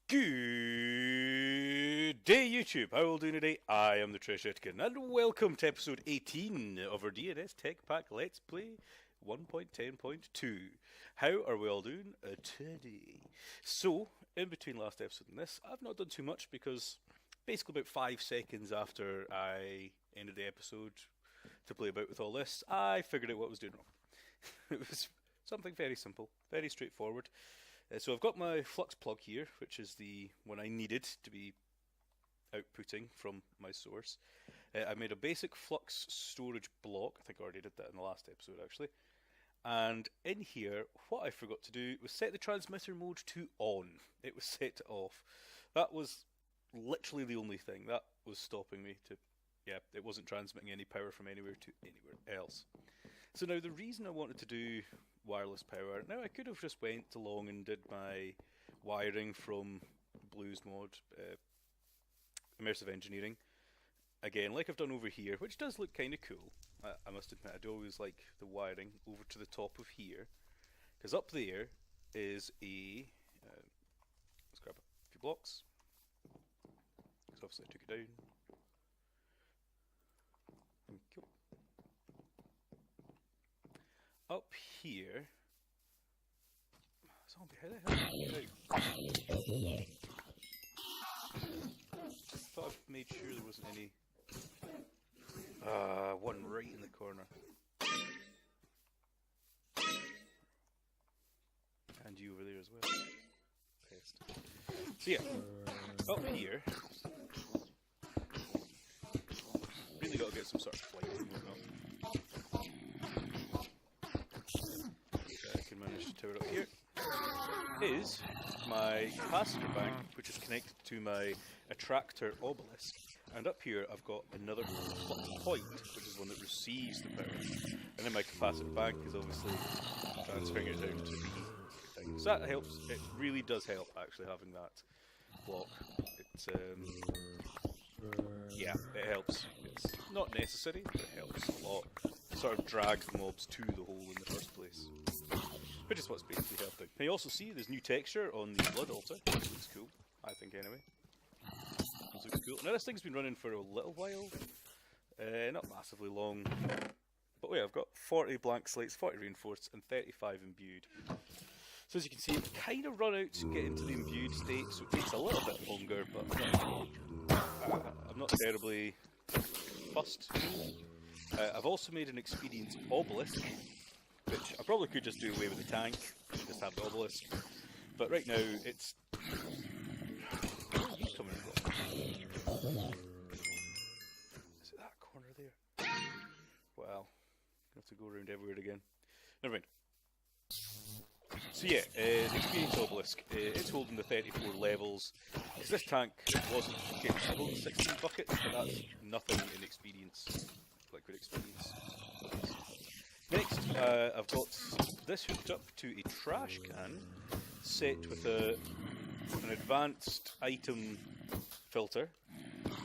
Good day, YouTube. How are we doing today? I am the Treasure Etkin, and welcome to episode 18 of our DNS Techpack Let's Play 1.10.2. How are we all doing today? So, in between last episode and this, I've not done too much because basically about 5 seconds after I ended the episode to play about with all this, I figured out what I was doing wrong. It was something very simple, very straightforward. So I've got my flux plug here, which is the one I needed to be outputting from my source. I made a basic flux storage block. I think I already did that in the last episode actually. And in here, what I forgot to do was set the transmitter mode to on. It was set to off. That was literally the only thing that was stopping me to, it wasn't transmitting any power from anywhere to anywhere else. So now the reason I wanted to do wireless power, now I could have just went along and did my wiring from Blues mod, immersive engineering, again like I've done over here, which does look kind of cool. I must admit, I do always like the wiring over to the top of here, because up there is a, let's grab a few blocks, because obviously I took it down. Cool. Up here, zombie, how the hell did I get out? I thought I've made sure there wasn't any. One right in the corner. And you over there as well. Pest. So yeah, up here, really got to get some sort of flight and whatnot. I can manage to tower up here. Is my capacitor bank, which is connected to my attractor obelisk, and up here I've got another flux point, which is one that receives the power, and then my capacitor bank is obviously transferring it down to the thing. So that helps. It really does help actually having that block. It's yeah, it helps. It's not necessary, but it helps a lot. It sort of drags the mobs to the hole in the first place. Which is what's basically helping. Now you also see there's new texture on the blood altar, which looks cool, I think anyway. It looks cool. Now this thing's been running for a little while, not massively long, but wait, I've got 40 blank slates, 40 reinforced, and 35 imbued. So as you can see, I've kind of run out to get into the imbued state, so it takes a little bit longer, but I'm not terribly fussed. I've also made an experience obelisk, which I probably could just do away with the tank and just have the obelisk, but right now it's. Where are you coming from? Is it that corner there? Well, I have to go around everywhere again. Never mind. So yeah, the experience obelisk, it's holding the 34 levels, because this tank wasn't holding 16 buckets, but that's nothing in experience, liquid experience. Next, I've got this hooked up to a trash can, set with an advanced item filter,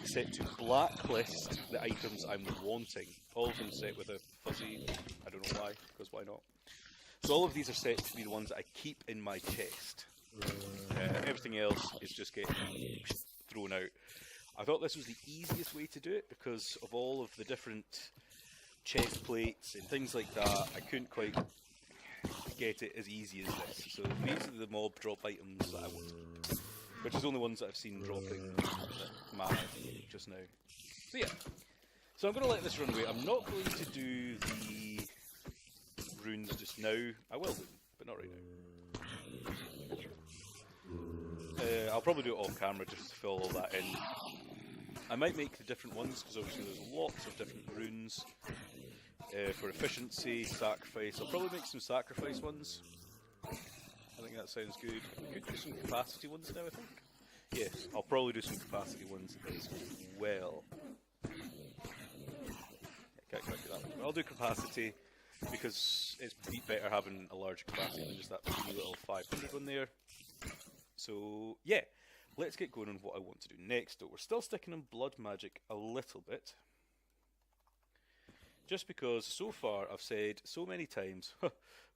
set to blacklist the items I'm wanting. All of them set with a fuzzy, I don't know why, because why not? So all of these are set to be the ones that I keep in my chest. Everything else is just getting thrown out. I thought this was the easiest way to do it because of all of the different chest plates and things like that. I couldn't quite get it as easy as this. So these are the mob drop items that I wanted, which is the only ones that I've seen dropping mad just now. So yeah, so I'm going to let this run away. I'm not going to do the runes just now. I will do them, but not right now. I'll probably do it off camera just to fill all that in. I might make the different ones because obviously there's lots of different runes for efficiency, sacrifice. I'll probably make some sacrifice ones. I think that sounds good. I could do some capacity ones now, I think. Yes, I'll probably do some capacity ones as well. Can't quite do that one. I'll do capacity because it's better having a large capacity than just that little 500 one there. So yeah, let's get going on what I want to do next. Though we're still sticking in blood magic a little bit, just because so far I've said so many times,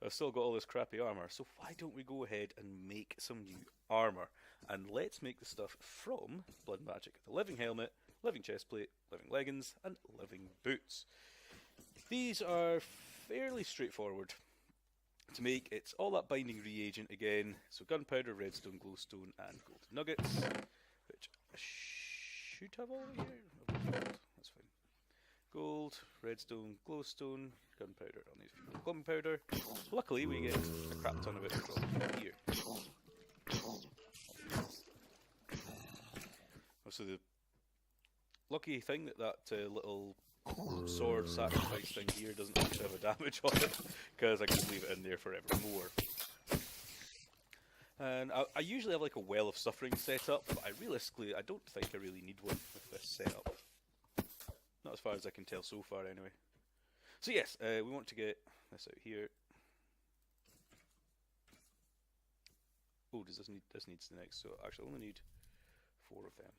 I've still got all this crappy armour, so why don't we go ahead and make some new armour? And let's make the stuff from Blood Magic. The living helmet, living chestplate, living leggings, and living boots. These are fairly straightforward to make. It's all that binding reagent again. So gunpowder, redstone, glowstone, and gold nuggets, which I should have all here. That's fine. Gold, redstone, glowstone, gunpowder. I'll need a few more gunpowder. Luckily, we get a crap ton of it from here. So the lucky thing that little sword sacrifice thing here doesn't actually have a damage on it, because I can leave it in there forevermore. And I usually have like a Well of Suffering set up, but I don't think I really need one with this setup. Not as far as I can tell so far anyway. So yes, we want to get this out here. Oh, does this needs the next, so actually I only need 4 of them.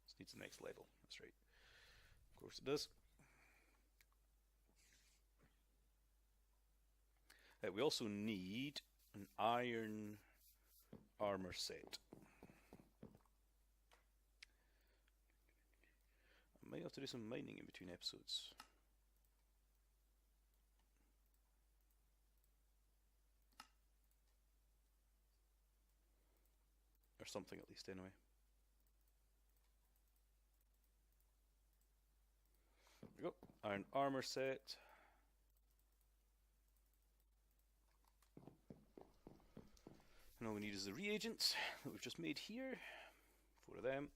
This needs the next level, that's right. Of course it does. We also need an iron armour set. I might have to do some mining in between episodes. Or something at least anyway. There we go, iron armour set. And all we need is the reagents that we've just made here. 4 of them.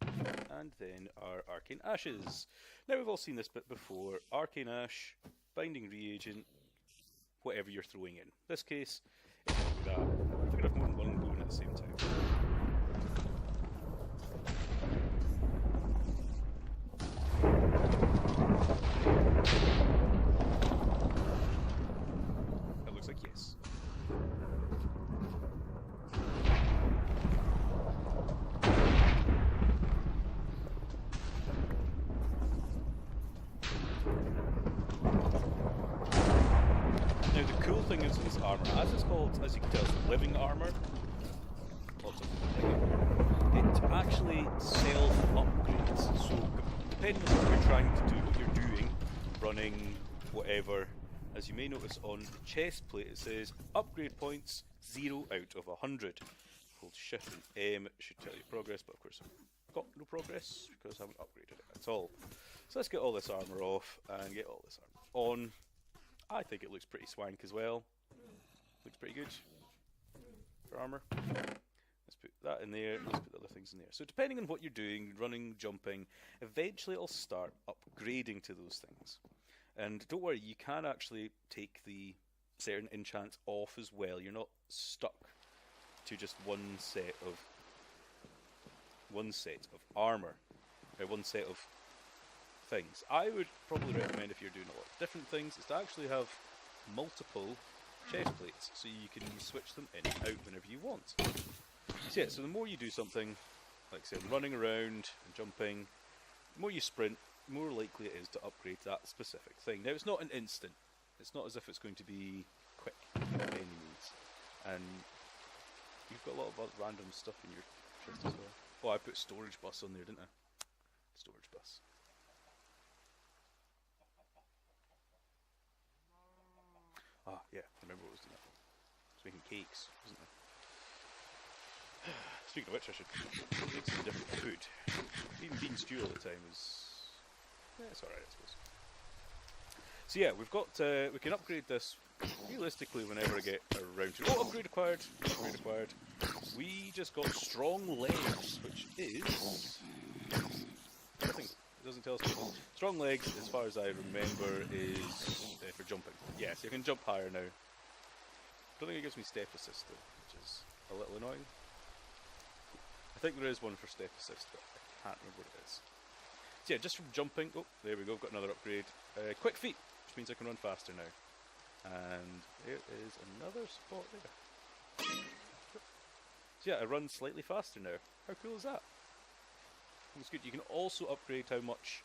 And then our arcane ashes. Now we've all seen this bit before. Arcane ash, binding reagent, whatever you're throwing in. In this case, it's like that. I could have more than one going at the same time. That looks like yes. Now the cool thing is this armour, as it's called, as you can tell, it's living armour. Lots of it actually self-upgrades. So depending on what you're trying to do, what you're doing, running, whatever, as you may notice on the chest plate it says upgrade points 0 out of 100. Hold shift and M, it should tell you progress, but of course I've got no progress because I haven't upgraded it at all. So let's get all this armour off and get all this armour on. I think it looks pretty swank as well. Looks pretty good for armour. Let's put that in there, let's put the other things in there. So depending on what you're doing, running, jumping, eventually it'll start upgrading to those things. And don't worry, you can actually take the certain enchants off as well. You're not stuck to just one set of armour, or one set of things. I would probably recommend, if you're doing a lot of different things, is to actually have multiple chest plates, so you can switch them in and out whenever you want. So yeah, so the more you do something, like say running around and jumping, the more you sprint, the more likely it is to upgrade that specific thing. Now it's not an instant, it's not as if it's going to be quick by any means, and you've got a lot of random stuff in your chest as well. Oh, I put storage bus on there, didn't I? Storage bus. Ah, yeah, I remember what I was doing that for. I was making cakes, wasn't I? Speaking of which, I should make some different food. Even bean stew all the time is... yeah, it's alright, I suppose. So yeah, we've got... we can upgrade this realistically whenever I get around to it. Oh, upgrade acquired! Upgrade acquired. We just got strong legs, which is... I think it doesn't tell us anything. Strong legs, as far as I remember, is for jumping. Yes, you can jump higher now. Don't think it gives me step assist though, which is a little annoying. I think there is one for step assist, but I can't remember what it is. So yeah, just from jumping, oh, there we go, got another upgrade. Quick feet, which means I can run faster now. And there is another spot there. So yeah, I run slightly faster now. How cool is that? It's good. You can also upgrade how much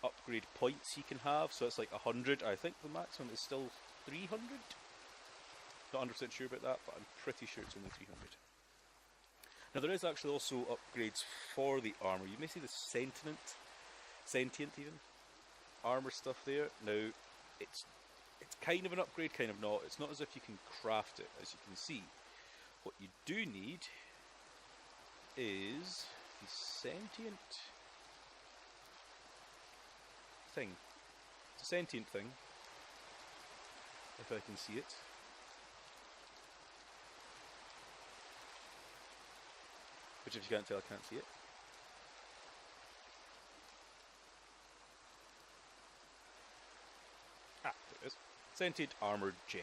upgrade points you can have. So it's like 100. I think the maximum is still 300. Not 100% sure about that, but I'm pretty sure it's only 300. Now there is actually also upgrades for the armour. You may see the sentient even, armour stuff there. Now, it's kind of an upgrade, kind of not. It's not as if you can craft it, as you can see. What you do need is the sentient thing. It's a sentient thing, if I can see it. Which, if you can't tell, I can't see it. Ah, there it is. Sentient Armoured Gem.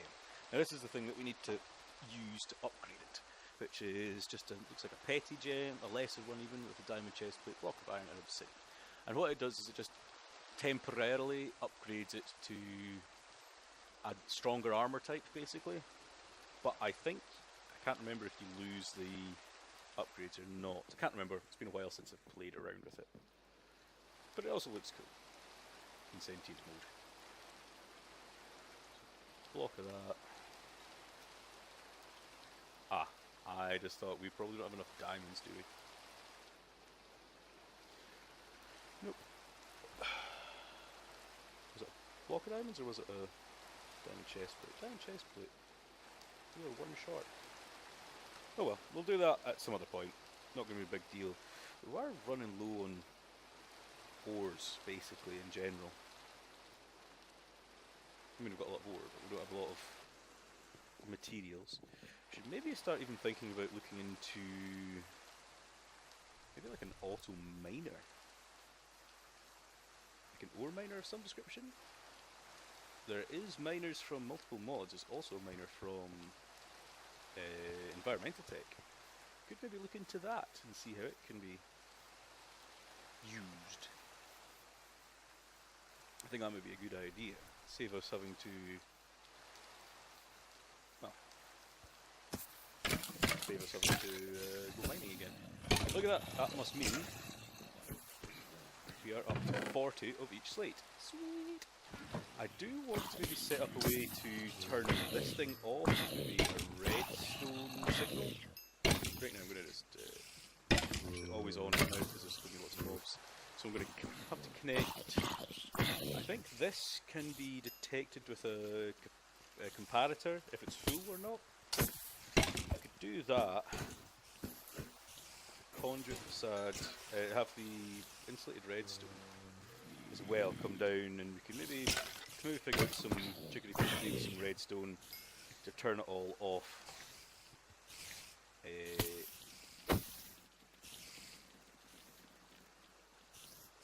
Now this is the thing that we need to use to upgrade it, which is just looks like a petty gem, a lesser one even, with a diamond chest plate, block of iron and obsidian. And what it does is it just temporarily upgrades it to a stronger armour type, basically. But I can't remember if you lose the upgrades or not. I can't remember, it's been a while since I've played around with it. But it also looks cool in sentient mode. Block of that. Ah, I just thought we probably don't have enough diamonds, do we? Nope. Was it a block of diamonds or was it a diamond chest plate? Diamond chest plate. We were one short. Oh well, we'll do that at some other point. Not going to be a big deal. We are running low on ores, basically, in general. I mean, we've got a lot of ore, but we don't have a lot of materials. We should maybe start even thinking about looking into maybe like an auto miner. Like an ore miner of some description. There is miners from multiple mods. There's also a miner from environmental tech. Could maybe look into that and see how it can be used. I think that would be a good idea. Save us having to, well, save us having to go mining again. Look at that. That must mean we are up to 40 of each slate. Sweet. I do want to maybe set up a way to turn this thing off, maybe a redstone signal. Right now I'm going to just put it always on right now because there's going to be lots of mobs. So I'm going to have to connect. I think this can be detected with a comparator, if it's full or not. I could do that. Conduit facade, have the insulated redstone as well come down, and we can maybe figure out some chickadee with some redstone to turn it all off.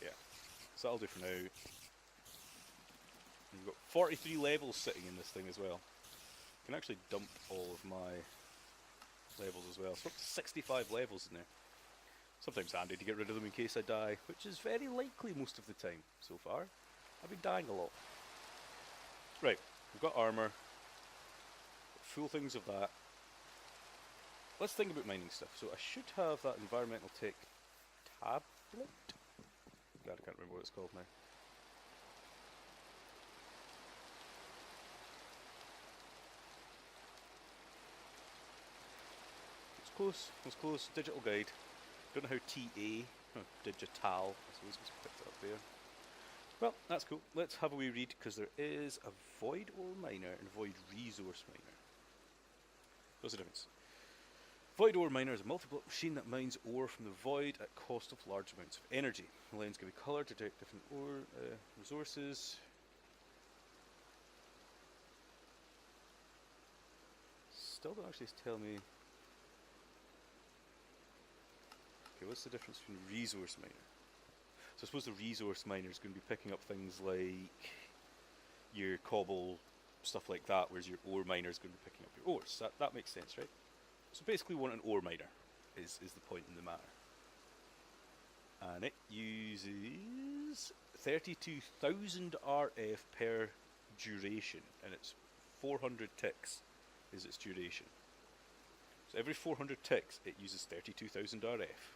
Yeah, so that'll do for now. And we've got 43 levels sitting in this thing as well. I can actually dump all of my levels as well. So up to 65 levels in there. Sometimes handy to get rid of them in case I die, which is very likely most of the time so far. I've been dying a lot. Right, we've got armour, full things of that. Let's think about mining stuff. So I should have that environmental tech tablet. God, I can't remember what it's called now. It's close, it's close. Digital guide. Don't know how digital, I suppose it's picked up there. Well, that's cool. Let's have a wee read, because there is a void ore miner and void resource miner. What's the difference? Void ore miner is a multi-block machine that mines ore from the void at cost of large amounts of energy. The lines can be coloured to detect different ore resources. Still don't actually tell me. Okay, what's the difference between resource miner? So I suppose the resource miner is going to be picking up things like your cobble, stuff like that, whereas your ore miner is going to be picking up your ores. That makes sense, right? So basically we want an ore miner, is the point in the matter. And it uses 32,000 RF per duration, and it's 400 ticks is its duration. So every 400 ticks it uses 32,000 RF.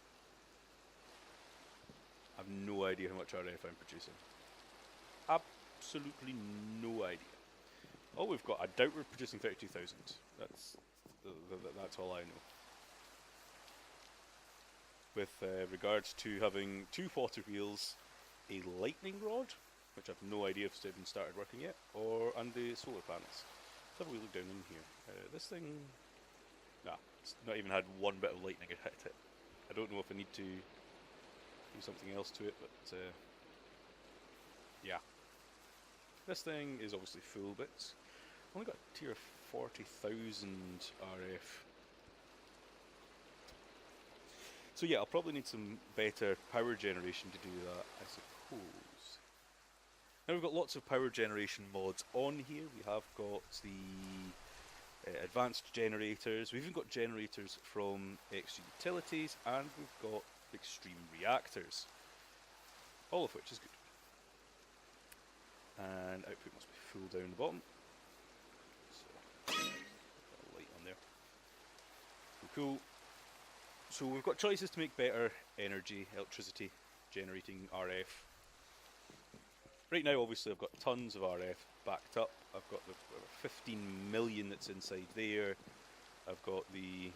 I have no idea how much RF I'm producing. Absolutely no idea. Oh, we've got, I doubt we're producing 32,000. That's all I know. with regards to having 2 water wheels, a lightning rod, which I've no idea if it's even started working yet, and the solar panels. Let's have a wee look down in here. This thing, nah, it's not even had one bit of lightning hit it. I don't know if I need to do something else to it, but yeah. This thing is obviously full bits. Only got a tier 40,000 RF. So yeah, I'll probably need some better power generation to do that, I suppose. Now we've got lots of power generation mods on here. We have got the advanced generators. We've even got generators from extra utilities, and we've got extreme reactors. All of which is good. And output must be full down the bottom. So, a light on there. Cool. So we've got choices to make better energy, electricity generating RF. Right now, obviously, I've got tons of RF backed up. I've got the 15 million that's inside there. I've got the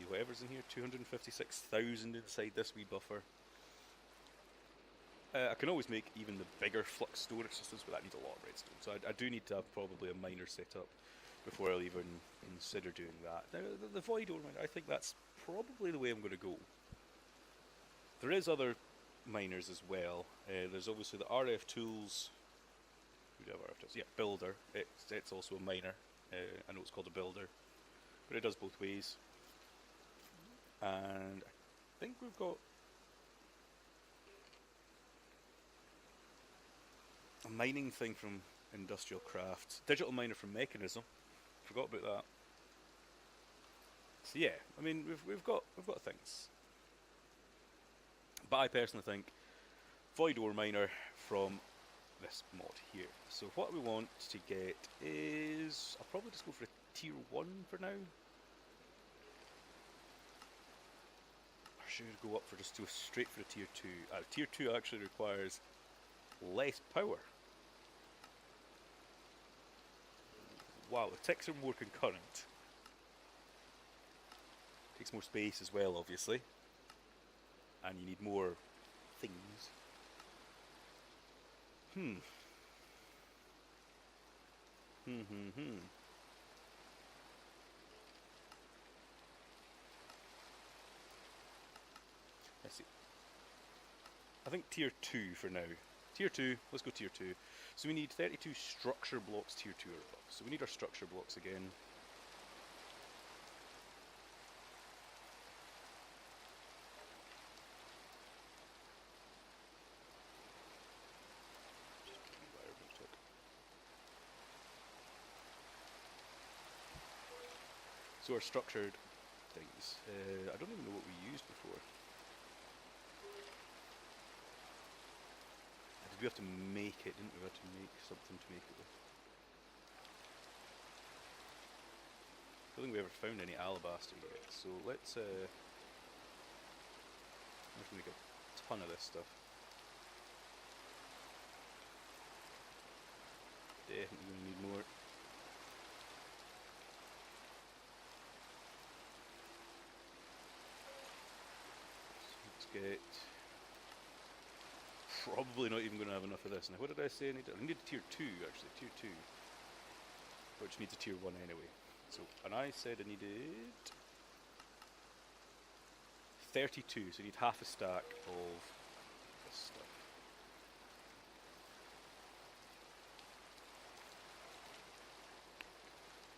whatever's in here, 256,000 inside this wee buffer. I can always make even the bigger flux storage systems, but that needs a lot of redstone. So I do need to have probably a miner set up before I'll even consider doing that. Now, the void ore miner, I think that's probably the way I'm going to go. There is other miners as well. There's obviously the RF tools. Who do I have RF tools? Yeah, builder. It's also a miner. I know it's called a builder, but it does both ways. And I think we've got a mining thing from Industrial Crafts. Digital miner from Mechanism. Forgot about that. So yeah, I mean we've got things. But I personally think void ore miner from this mod here. So what we want to get is, I'll probably just go for a tier 1 for now. Or should we go up for just go straight for a tier 2? Tier 2 actually requires less power. Wow, the ticks are more concurrent. Takes more space as well, obviously. And you need more things. Let's see. I think tier 2 for now. Tier 2, let's go tier 2. So we need 32 structure blocks tier 2 or above. So we need our structure blocks again. So our structured things. I don't even know what we used before. We have to make it, didn't we? We had to make something to make it with. I don't think we ever found any alabaster yet, so let's make a ton of this stuff. Definitely going to need more. So let's get... Probably not even going to have enough of this. Now, what did I say I needed? I needed tier 2, actually. Tier 2. Which needs a tier 1 anyway. So, and I said I needed 32, so I need half a stack of this stuff.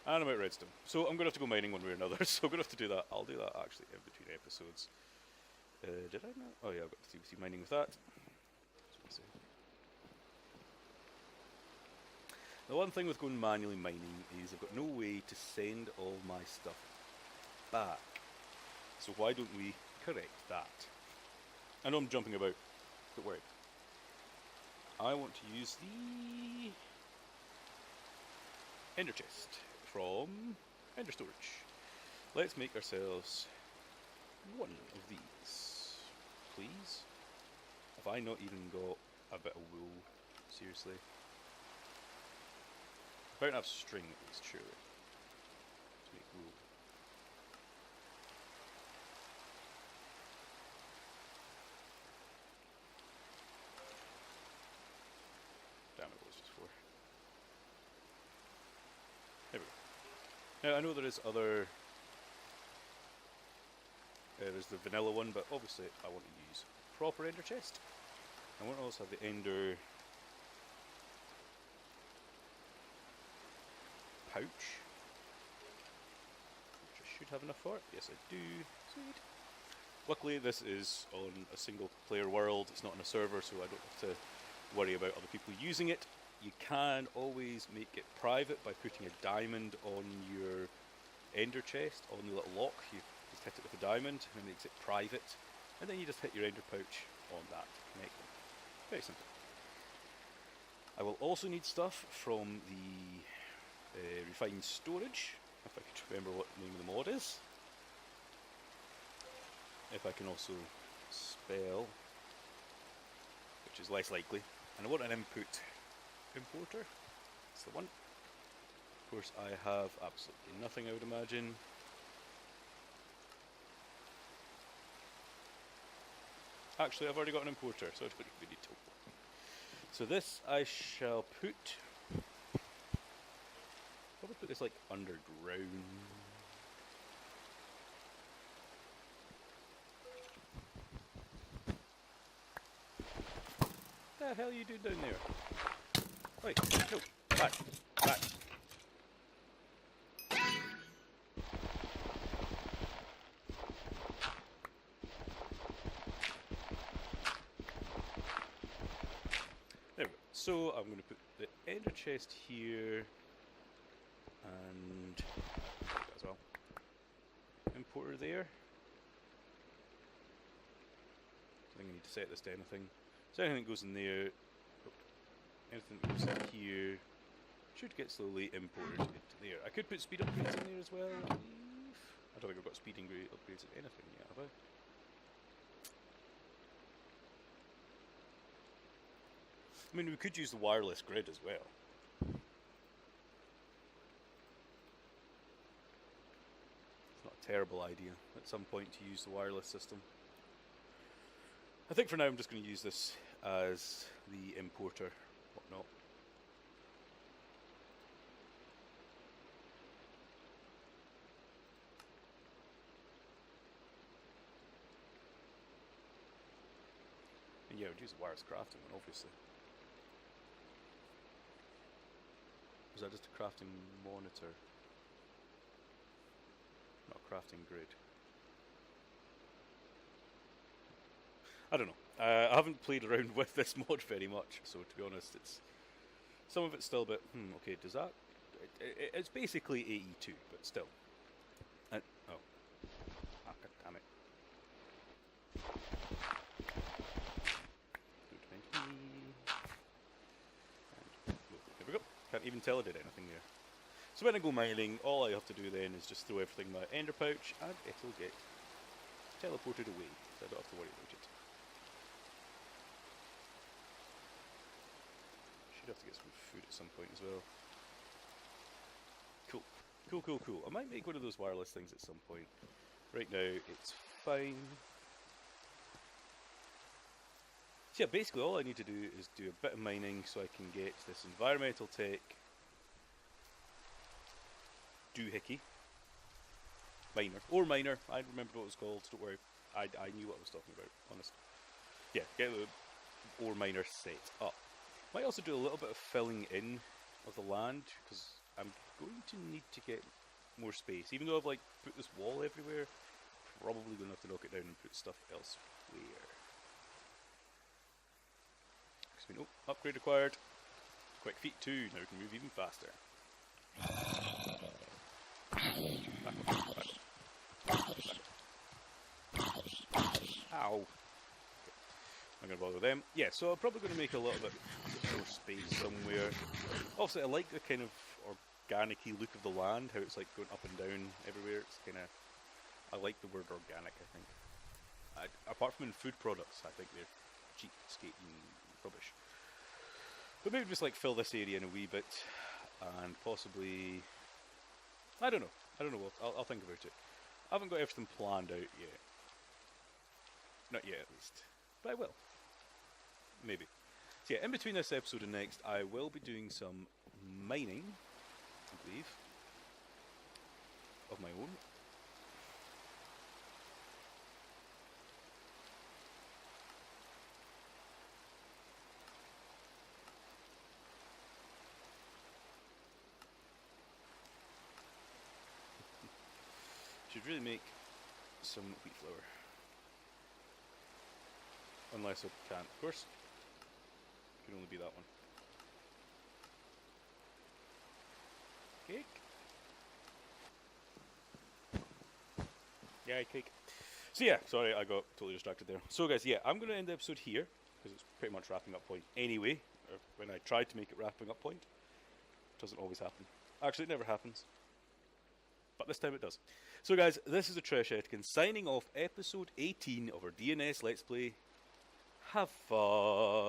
And I'm out redstone. So I'm going to have to go mining one way or another, so I'm going to have to do that. I'll do that actually in between episodes. Did I not? Oh yeah, I've got the CBC mining with that. The one thing with going manually mining is I've got no way to send all my stuff back. So why don't we correct that? I know I'm jumping about, don't worry. I want to use the Ender chest from Ender Storage. Let's make ourselves one of these, please. Have I not even got a bit of wool? Seriously? I'm about to have string at least, surely, to make wool. Now I know there is other. There's the vanilla one, but obviously I want to use proper ender chest. I want to also have the ender pouch, which I should have enough for. Yes, I do. Sweet. Luckily, this is on a single player world. It's not on a server, so I don't have to worry about other people using it. You can always make it private by putting a diamond on your ender chest, on the little lock. You just hit it with a diamond, and it makes it private. And then you just hit your ender pouch on that to connect them. Very simple. I will also need stuff from the refined storage, if I could remember what the name of the mod is. If I can also spell, which is less likely. And I want an input importer. That's the one. Of course, I have absolutely nothing, I would imagine. Actually, I've already got an importer, so it's pretty finito. So this I shall put. Probably put this like underground. What the hell are you doing down there? Wait, no, back, back. There we go. So I'm going to put the ender chest here, and as well, importer there. I think I need to set this to anything. So anything that goes in there, anything that goes in here, should get slowly imported into there. I could put speed upgrades in there as well, I believe. I don't think I've got speed upgrades in anything yet, have I? I mean, we could use the wireless grid as well. It's not a terrible idea at some point to use the wireless system. I think for now I'm just going to use this as the importer, whatnot. And yeah, I would use the wireless crafting one, obviously. Was that just a crafting monitor? Not a crafting grid. I don't know. I haven't played around with this mod very much, so to be honest, it's some of it's still a bit. Okay, does that? It's basically AE2, but still. Oh, God damn it! There we go. Can't even tell I did anything there. So when I go mining, all I have to do then is just throw everything in my ender pouch, and it'll get teleported away. So I don't have to worry about it. Should have to get some food at some point as well. Cool. Cool. I might make one of those wireless things at some point. Right now, it's fine. So yeah, basically all I need to do is do a bit of mining so I can get this environmental tech doohickey. Miner. I remember what it was called, don't worry. I knew what I was talking about, honest. Yeah, get the ore miner set up. Might also do a little bit of filling in of the land, because I'm going to need to get more space. Even though I've like put this wall everywhere, probably going to have to knock it down and put stuff elsewhere. Oh, upgrade required. Quick feet 2, now we can move even faster. Ow. I'm going to bother with them. Yeah, so I'm probably going to make a little bit more space somewhere. Also, I like the kind of organic-y look of the land, how it's like going up and down everywhere. It's kind of... I like the word organic, I think. Apart from in food products, I think they're cheap, skating rubbish. But maybe just like fill this area in a wee bit, and possibly... I don't know, I'll think about it. I haven't got everything planned out yet. Not yet, at least. But I will. Maybe. So yeah, in between this episode and next, I will be doing some mining, I believe. of my own. Should really make some wheat flour. Unless I can't, of course. Can only be that one. Cake. Yeah, cake. So yeah, sorry, I got totally distracted there. So guys, yeah, I'm going to end the episode here, because it's pretty much wrapping up point anyway. Or when I tried to make it wrapping up point, it doesn't always happen. Actually, it never happens. But this time it does. So guys, this is the Trish Etkin signing off episode 18 of our DNS Let's Play. Have fun!